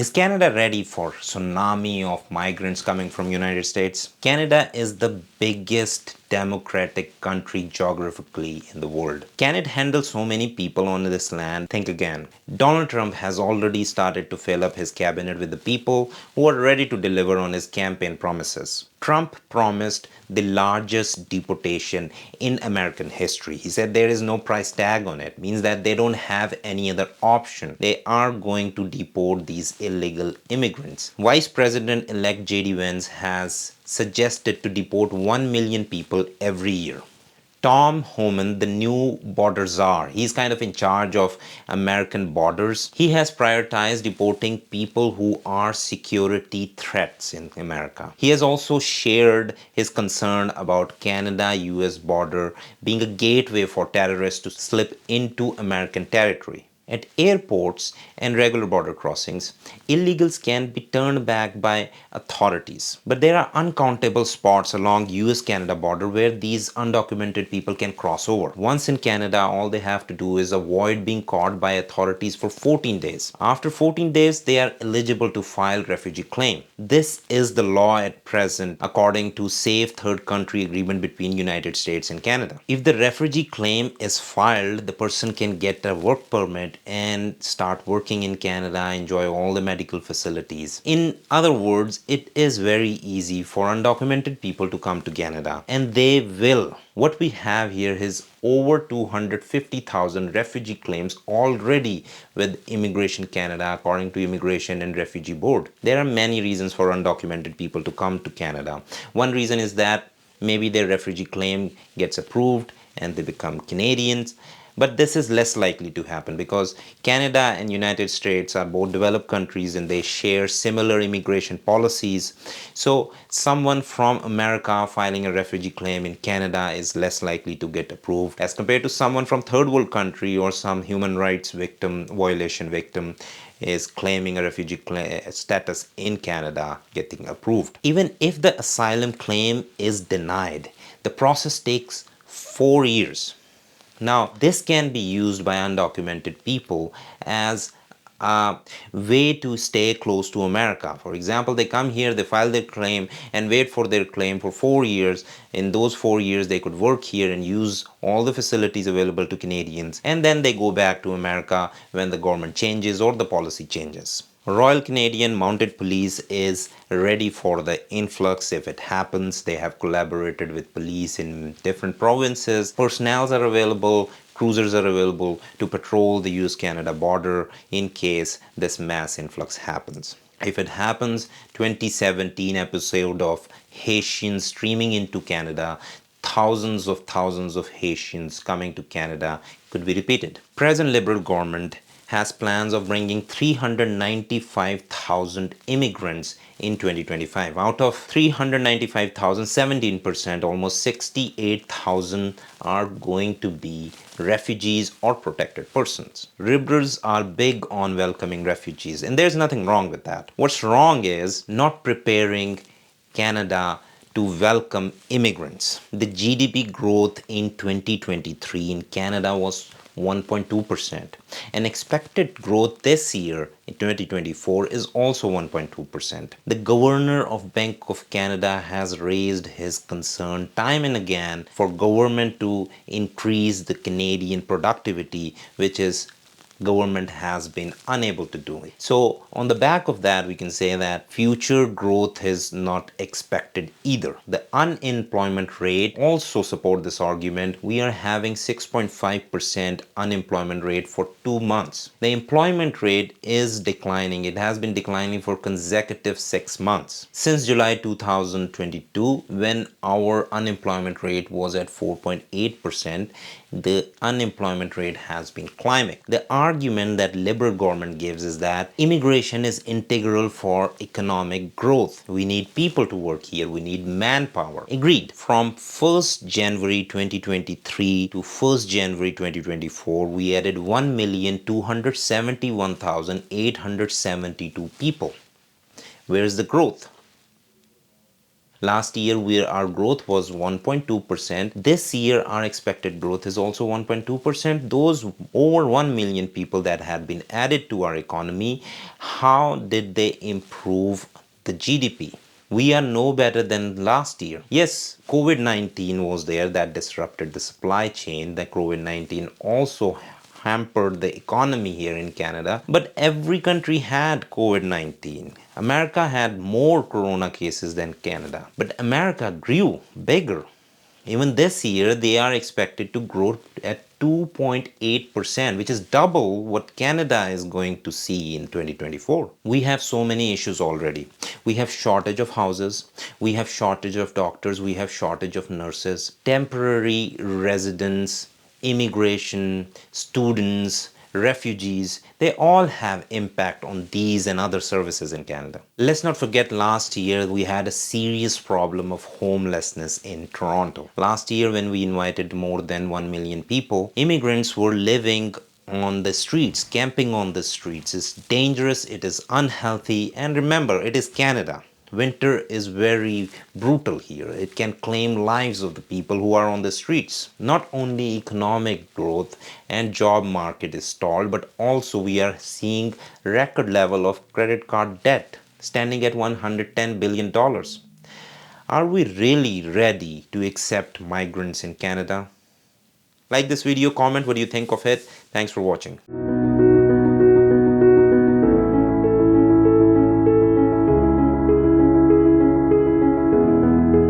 Is Canada ready for tsunami of migrants coming from United States? Canada is the biggest democratic country geographically in the world. Can it handle so many people on this land? Think again. Donald Trump has already started to fill up his cabinet with the people who are ready to deliver on his campaign promises. Trump promised the largest deportation in American history. He said there is no price tag on it. Means that they don't have any other option. They are going to deport these illegal immigrants. Vice President-elect J.D. Vance has suggested to deport 1 million people every year. Tom Homan, the new border czar, he's kind of in charge of American borders. He has prioritized deporting people who are security threats in America. He has also shared his concern about Canada-US border being a gateway for terrorists to slip into American territory. At airports and regular border crossings, illegals can be turned back by authorities. But there are uncountable spots along US-Canada border where these undocumented people can cross over. Once in Canada, all they have to do is avoid being caught by authorities for 14 days. After 14 days, they are eligible to file refugee claim. This is the law at present according to Safe Third Country Agreement between United States and Canada. If the refugee claim is filed, the person can get a work permit and start working in Canada, enjoy all the medical facilities. In other words, it is very easy for undocumented people to come to Canada, and they will. What we have here is over 250,000 refugee claims already with Immigration Canada according to Immigration and Refugee Board. There are many reasons for undocumented people to come to Canada. One reason is that maybe their refugee claim gets approved and they become Canadians. But this is less likely to happen because Canada and United States are both developed countries and they share similar immigration policies. So someone from America filing a refugee claim in Canada is less likely to get approved as compared to someone from third world country or some human rights violation victim is claiming a refugee status in Canada getting approved. Even if the asylum claim is denied, the process takes 4 years. Now, this can be used by undocumented people as a way to stay close to America. For example, they come here, they file their claim and wait for their claim for 4 years. In those 4 years, they could work here and use all the facilities available to Canadians. And then they go back to America when the government changes or the policy changes. Royal Canadian Mounted Police is ready for the influx if it happens. They have collaborated with police in different provinces. Personnels are available, cruisers are available to patrol the US-Canada border in case this mass influx happens. If it happens, 2017 episode of Haitians streaming into Canada, thousands of Haitians coming to Canada could be repeated. Present Liberal government has plans of bringing 395,000 immigrants in 2025. Out of 395,000, 17%, almost 68,000 are going to be refugees or protected persons. Liberals are big on welcoming refugees, and there's nothing wrong with that. What's wrong is not preparing Canada to welcome immigrants. The GDP growth in 2023 in Canada was 1.2%. And expected growth this year in 2024 is also 1.2%. The governor of Bank of Canada has raised his concern time and again for government to increase the Canadian productivity, which is government has been unable to do it. So on the back of that, we can say that future growth is not expected either. The unemployment rate also support this argument. We are having 6.5% unemployment rate for 2 months. The employment rate is declining. It has been declining for consecutive 6 months. Since July 2022, when our unemployment rate was at 4.8%, the unemployment rate has been climbing. The argument that Liberal government gives is that immigration is integral for economic growth. We need people to work here. We need manpower. Agreed. From 1st January 2023 to 1st January 2024, we added 1,271,872 people. Where is the growth? Last year, our growth was 1.2%. This year, our expected growth is also 1.2%. Those over 1 million people that had been added to our economy, how did they improve the GDP? We are no better than last year. Yes, COVID 19 was there that disrupted the supply chain. The COVID 19 also hampered the economy here in Canada. But every country had COVID 19. America had more corona cases than Canada. But America grew bigger. Even this year, they are expected to grow at 2.8%, which is double what Canada is going to see in 2024. We have so many issues already. We have shortage of houses, we have shortage of doctors, we have shortage of nurses, temporary residents, immigration, students, refugees, they all have impact on these and other services in Canada. Let's not forget last year we had a serious problem of homelessness in Toronto. Last year when we invited more than 1 million people, immigrants were living on the streets, camping on the streets. It's dangerous, it is unhealthy, and remember, it is Canada. Winter is very brutal here. It can claim lives of the people who are on the streets. Not only economic growth and job market is stalled, but also we are seeing record level of credit card debt standing at $110 billion. Are we really ready to accept migrants in Canada? Like this video, comment what you think of it. Thanks for watching.